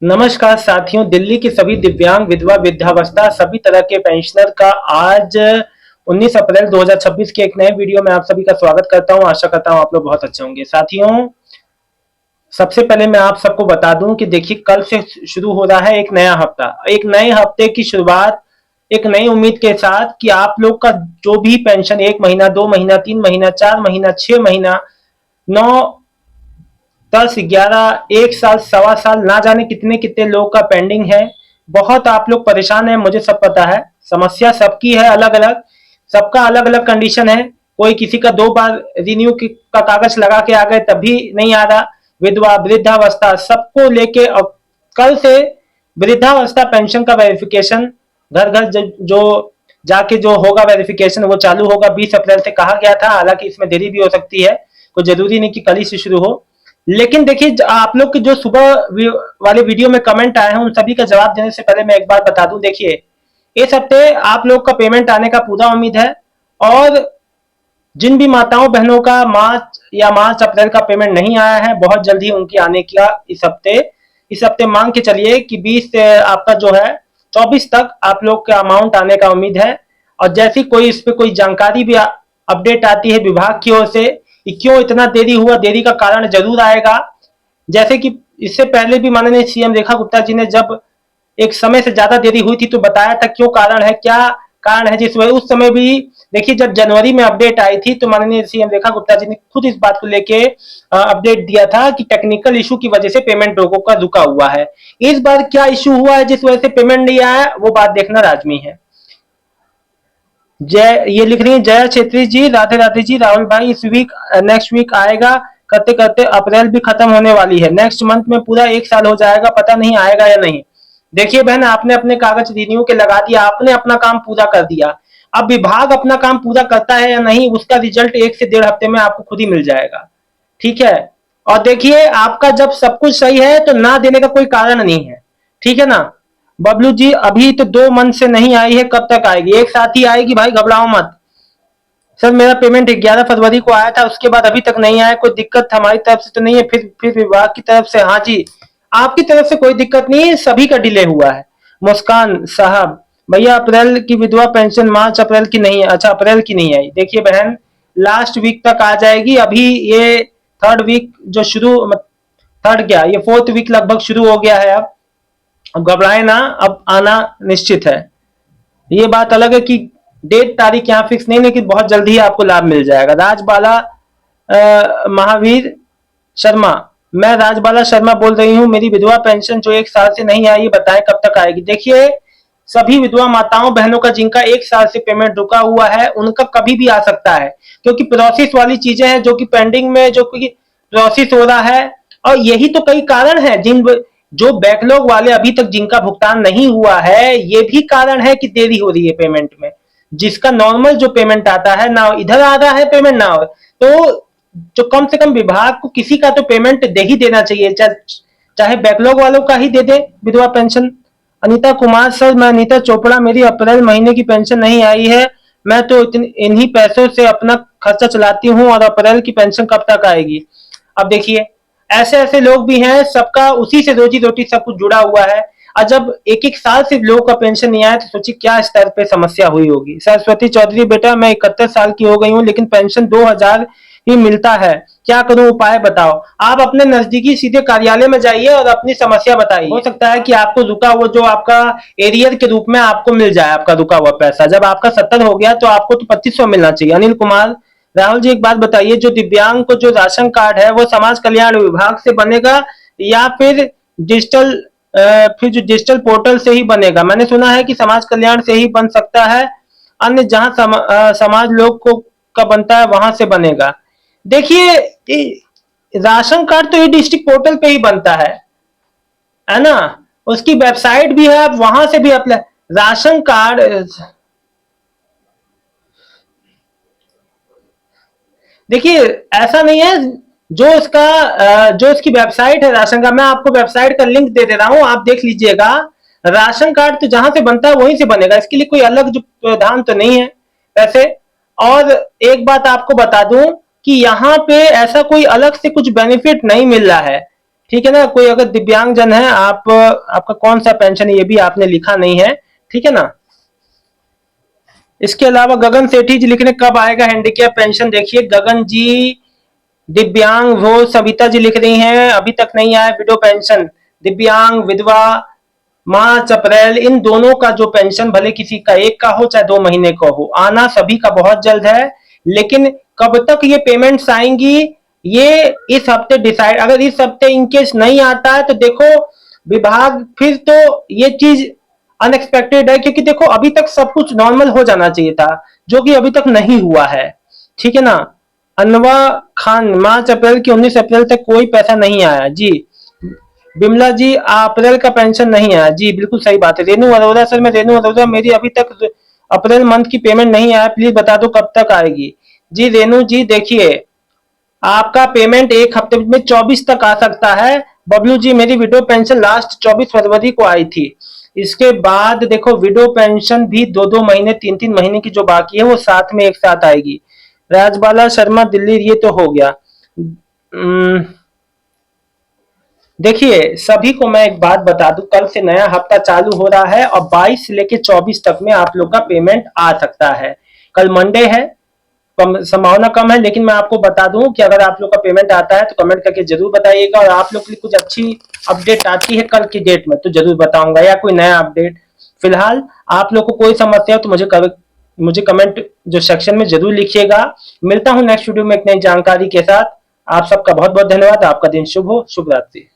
नमस्कार साथियों, दिल्ली के सभी दिव्यांग, विधवा, वृद्धावस्था सभी तरह के पेंशनर का आज 19 अप्रैल 2026 के एक नए वीडियो में आप सभी का स्वागत करता हूं। आशा करता हूं आप लोग बहुत अच्छे होंगे। साथियों, सबसे पहले मैं आप सबको बता दूं कि देखिए कल से शुरू हो रहा है एक नया हफ्ता। एक नए हफ्ते की शुरुआत एक नई उम्मीद के साथ कि आप लोग का जो भी पेंशन 1 महीना, 2 महीना, 3 महीना, 4 महीना, 6 महीना, 9, 10, 11, 1 साल, सवा साल, ना जाने कितने कितने लोग का पेंडिंग है। बहुत आप लोग परेशान हैं, मुझे सब पता है। समस्या सबकी है अलग अलग, सबका अलग अलग कंडीशन है। कोई किसी का 2 बार रिन्यू का कागज लगा के आ गए तब भी नहीं आ रहा। विधवा, वृद्धावस्था सबको लेके अब कल से वृद्धावस्था पेंशन का वेरिफिकेशन घर घर जो जाके जो होगा वेरिफिकेशन वो चालू होगा। 20 अप्रैल से कहा गया था, हालांकि इसमें देरी भी हो सकती है, कोई जरूरी नहीं कि कल ही से शुरू हो। लेकिन देखिए आप लोग के जो सुबह वाले वीडियो में कमेंट आए हैं उन सभी का जवाब देने से पहले मैं एक बात बता दूं। देखिए इस हफ्ते आप लोग का पेमेंट आने का पूरा उम्मीद है, और जिन भी माताओं बहनों का मार्च अप्रैल का पेमेंट नहीं आया है, बहुत जल्दी उनकी आने का इस हफ्ते मांग के चलिए कि 20 से आपका जो है 24 तक आप लोग का अमाउंट आने का उम्मीद है। और जैसी कोई इस पे कोई जानकारी भी अपडेट आती है विभाग की ओर से कि क्यों इतना देरी हुआ, देरी का कारण जरूर आएगा। जैसे कि इससे पहले भी माननीय सीएम रेखा गुप्ता जी ने जब एक समय से ज्यादा देरी हुई थी तो बताया था क्यों कारण है, क्या कारण है। जिस वजह उस समय भी देखिए जब जनवरी में अपडेट आई थी तो माननीय सीएम रेखा गुप्ता जी ने खुद इस बात को लेके अपडेट दिया था कि टेक्निकल इशू की वजह से पेमेंट लोगों का रुका हुआ है। इस बार क्या इशू हुआ है जिस वजह से पेमेंट नहीं आया, वो बात देखना लाजमी है। जय ये लिख रही है जया छेत्री जी, राधे राधे जी। राहुल भाई इस वीक नेक्स्ट वीक आएगा, करते करते अप्रैल भी खत्म होने वाली है, नेक्स्ट मंथ में पूरा 1 साल हो जाएगा, पता नहीं आएगा या नहीं। देखिए बहन, आपने अपने कागज रिन्यू के लगा दिया, आपने अपना काम पूरा कर दिया। अब विभाग अपना काम पूरा करता है या नहीं उसका रिजल्ट 1 से 1.5 हफ्ते में आपको खुद ही मिल जाएगा। ठीक है। और देखिए आपका जब सब कुछ सही है तो ना देने का कोई कारण नहीं है। ठीक है ना। बबलू जी अभी तो 2 मंथ से नहीं आई है, कब तक आएगी? एक साथ ही आएगी भाई, घबराओ मत। सर मेरा पेमेंट 11 फरवरी को आया था, उसके बाद अभी तक नहीं आया। कोई दिक्कत हमारी तरफ से तो नहीं है? फिर विभाग की तरफ से? हाँ जी, आपकी तरफ से कोई दिक्कत नहीं है, सभी का डिले हुआ है। मुस्कान साहब, भैया अप्रैल की विधवा पेंशन मार्च अप्रैल की नहीं है। अच्छा, अप्रैल की नहीं आई। देखिए बहन, लास्ट वीक तक आ जाएगी। अभी ये थर्ड वीक जो शुरू, थर्ड क्या, ये फोर्थ वीक लगभग शुरू हो गया है। अब घबराए ना, अब आना निश्चित है। ये बात अलग है कि डेट तारीख यहाँ फिक्स नहीं, लेकिन बहुत जल्दी ही आपको लाभ मिल जाएगा। राजबाला महावीर शर्मा, मैं राजबाला शर्मा बोल रही हूँ। मेरी विधवा पेंशन जो 1 साल से नहीं आई, बताएं कब तक आएगी? देखिए सभी विधवा माताओं बहनों का जिनका 1 साल से पेमेंट रुका हुआ है उनका कभी भी आ सकता है, क्योंकि प्रोसेस वाली चीजें हैं जो कि पेंडिंग में, जो कि प्रोसेस हो रहा है। और यही तो कई कारण है जिन जो बैकलॉग वाले अभी तक जिनका भुगतान नहीं हुआ है, ये भी कारण है कि देरी हो रही है पेमेंट में। जिसका नॉर्मल जो पेमेंट आता है ना इधर आ रहा है पेमेंट ना हो, तो जो कम से कम विभाग को किसी का तो पेमेंट दे ही देना चाहिए, चाहे बैकलॉग वालों का ही दे दे विधवा पेंशन। अनीता कुमार, सर मैं अनीता चोपड़ा, मेरी अप्रैल महीने की पेंशन नहीं आई है। मैं तो इन्हीं पैसों से अपना खर्चा चलाती हूँ, और अप्रैल की पेंशन कब तक आएगी? अब देखिए ऐसे ऐसे लोग भी हैं, सबका उसी से रोजी रोटी सब कुछ जुड़ा हुआ है। और जब 1-1 साल से लोगों का पेंशन नहीं आया तो सोचिए क्या स्तर पे समस्या हुई होगी। सरस्वती चौधरी, बेटा मैं 71 साल की हो गई हूँ लेकिन पेंशन 2000 ही मिलता है, क्या करूं, उपाय बताओ। आप अपने नजदीकी सीधे कार्यालय में जाइए और अपनी समस्या बताइए। हो सकता है कि आपको रुका हुआ जो आपका एरियर के रूप में आपको मिल जाए, आपका रुका हुआ पैसा। जब आपका 70 हो गया तो आपको तो 2500 मिलना चाहिए। अनिल कुमार, राहुल जी एक बात बताइए, जो दिव्यांग को जो राशन कार्ड है वो समाज कल्याण विभाग से बनेगा या फिर डिजिटल फिर जो डिजिटल पोर्टल से ही बनेगा? मैंने सुना है कि समाज कल्याण से ही बन सकता है, अन्य जहां समाज लोग को का बनता है वहां से बनेगा। देखिए राशन कार्ड तो ये डिस्ट्रिक्ट पोर्टल पे ही बनता है ना। उसकी वेबसाइट भी है, आप वहां से भी अप्लाई राशन कार्ड। देखिए ऐसा नहीं है, जो इसकी वेबसाइट है राशन का, मैं आपको वेबसाइट का लिंक दे दे रहा हूं, आप देख लीजिएगा। राशन कार्ड तो जहां से बनता है वहीं से बनेगा, इसके लिए कोई अलग जो प्रावधान तो नहीं है वैसे। और एक बात आपको बता दूं कि यहाँ पे ऐसा कोई अलग से कुछ बेनिफिट नहीं मिल रहा है। ठीक है ना। कोई अगर दिव्यांग जन है, आप आपका कौन सा पेंशन है ये भी आपने लिखा नहीं है, ठीक है ना। इसके अलावा गगन सेठी जी लिख रहे कब आएगा हैंडीकैप पेंशन। देखिए गगन जी, दिव्यांग वो सविता जी लिख रही हैं अभी तक नहीं आया विडो पेंशन। दिव्यांग, विधवा, मार्च अप्रैल इन दोनों का जो पेंशन, भले किसी का एक का हो चाहे 2 महीने का हो, आना सभी का बहुत जल्द है। लेकिन कब तक ये पेमेंट्स आएंगी ये इस हफ्ते डिसाइड, अगर इस हफ्ते इनकेस नहीं आता है तो देखो विभाग फिर तो ये चीज अनएक्सपेक्टेड है, क्योंकि देखो अभी तक सब कुछ नॉर्मल हो जाना चाहिए था, जो कि अभी तक नहीं हुआ है, ठीक है ना। अनवा खान, मार्च अप्रैल की 19 अप्रैल तक कोई पैसा नहीं आया जी। बिमला जी, अप्रैल का पेंशन नहीं आया जी, बिल्कुल सही बात है। रेनू अरोड़ा, सर मैं रेनू अरोड़ा, मेरी अभी तक अप्रैल मंथ की पेमेंट नहीं आया, प्लीज बता दो कब तक आएगी। जी रेनू जी, देखिए आपका पेमेंट एक हफ्ते में 24 तक आ सकता है। बबलू जी, मेरी विडो पेंशन लास्ट 24 फरवरी को आई थी। इसके बाद देखो विडो पेंशन भी 2-2 महीने 3-3 महीने की जो बाकी है वो साथ में एक साथ आएगी। राजबाला शर्मा दिल्ली, ये तो हो गया। देखिए सभी को मैं एक बात बता दूं, कल से नया हफ्ता चालू हो रहा है और 22 से लेके 24 तक में आप लोग का पेमेंट आ सकता है। कल मंडे है, कम संभावना कम है, लेकिन मैं आपको बता दूं कि अगर आप लोग का पेमेंट आता है तो कमेंट करके जरूर बताइएगा, और आप लोग के लिए कुछ अच्छी अपडेट आती है कल की डेट में तो जरूर बताऊंगा, या कोई नया अपडेट। फिलहाल आप लोग को कोई समस्या हो तो मुझे कमेंट जो सेक्शन में जरूर लिखिएगा। मिलता हूं नेक्स्ट वीडियो में एक नई जानकारी के साथ। आप सबका बहुत बहुत धन्यवाद। आपका दिन शुभ हो। शुभ रात्रि।